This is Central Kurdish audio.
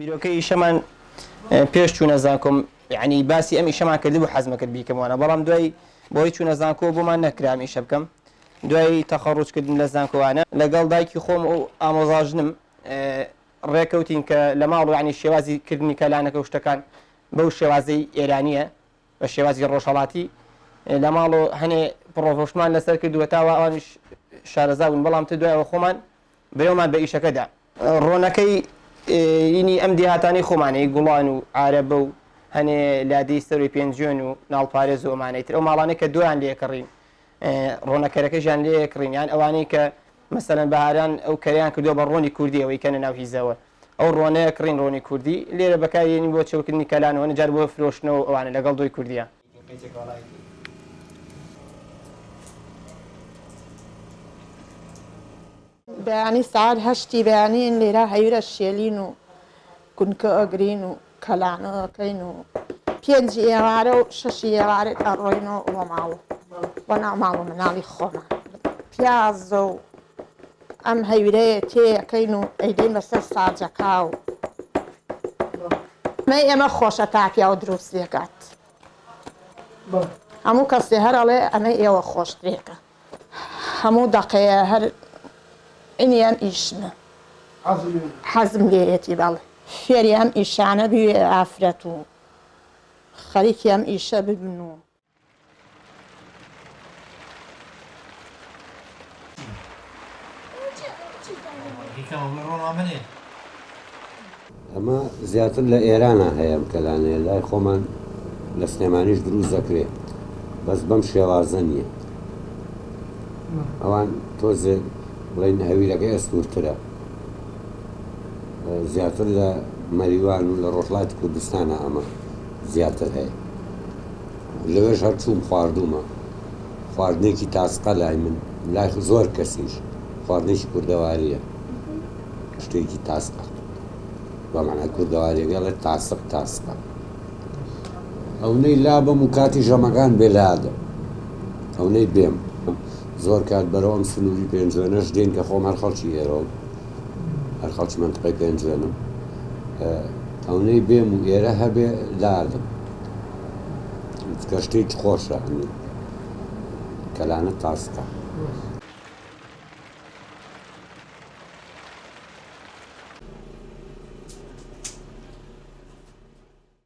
بیرۆکەی ئیشەمان پێش چوونە زانکۆم یعنی باسی ئەم ئیشەمان کردی بۆ حەزمەکرد بیکەمەوە بەڵام دوای بۆی چوونە زانکۆ بۆمان نەکرام ئیشە بکەم دوای تەخەڕوجکردن لە زانکۆوانە لەگەڵ دایکی خۆم و ئامۆزاژنم ڕێکەوتین کە لە ماڵ ینی شێوازی کردنی کەلانەکە و شتەکان بەو شێوازەی ئێرانیە بە شێوازی ڕۆژهەڵاتی لە ماڵ و هەنێ پرۆڤۆشمان لەسەر کردووە تاوە ئەوانیش شارەزا بوون بەڵام تە دوایەوە خۆمان بەێوەمان بە ئیشەکەدا ڕۆنەکەی اینی ئەم دیهاتانی خۆمانەی گوڵان و عارەبە و هەنێ لادەی سەروی پێنجێن و ناڵپارێز و ئەمانەیتر ئەو ماڵانەی کە دویان لێکڕین ڕۆنەکەرەکەیان لێکڕین یان ئەوانەی کە مەسەلەن بەهاران ئەو کەریان کردووە بە ڕۆنی کوردی ئەوەی کەنە ناو هیزەوە ئەو ڕۆنەیە کڕین ڕۆنی کوردی لێرە بەکارێنی بۆ چێوکردنی کەلانەوە نەجار بۆ فرۆشتنەوە ئەوانە لەگەڵ دۆی کوردیە بەیانی سعات هەشتی بەیانین لێرە هەیورە شێلین و کونکە ئەگرین و کەلانە ئەەکەین و پێنج ئێوارە و شەشی ئێوارێک ئەڕۆینەوە بۆ ماڵ بۆ ناو ماڵ و مناڵی خۆمان پیازە و ئەم هەیورەیە تێیەکەین و ئەیدەین بەسەر ساجەکە و مەی ئێمە خۆشە تاپیا و دروست دێکات هەموو کەسێ هەرەڵێ ئەمەی ئێوە خۆشترێکە هەموو دەقەیە هەر ئینیان ئیشمە حەزم لێیەتی بەڵێ فێری ئەم ئیشانە بوێ ئافرەت و خەریکی ئەم ئیشە ببن و ئەمە زیاتر لە ئێرانە هەیە کەلانەیە لای خۆمان لە سلێمانیش دروست دەکرێت بەس بەم شێوازە نییە ئەوان تۆزێ بڵین هەویرەکەی ئەستورترە زیاتر لە مەریوان و لە ڕۆژڵاتی کوردستانە ئەمە زیاتر هەیە لەوێش هەر چووم خواردومە خواردنێکی تاسقە لای من لای زۆر کەسیش خواردنێکی کوردەواریە شتێکی تاسقە بەمانای کوردەواریەگەڵێت تاسقە ئەونەی لابم و کاتی ژەمەکان بێلادە ئەونەی بێم زۆر کات بەرەوەم سنووری پێنجوێنەش دێن کە خۆم هەر خەڵکی ئێرە هەر خەڵکی منتقەی پێنجوێنم ئەونەی بێم و ئێرە هەبێ دادم کە شتێکی خۆشە کەلانە تاسقە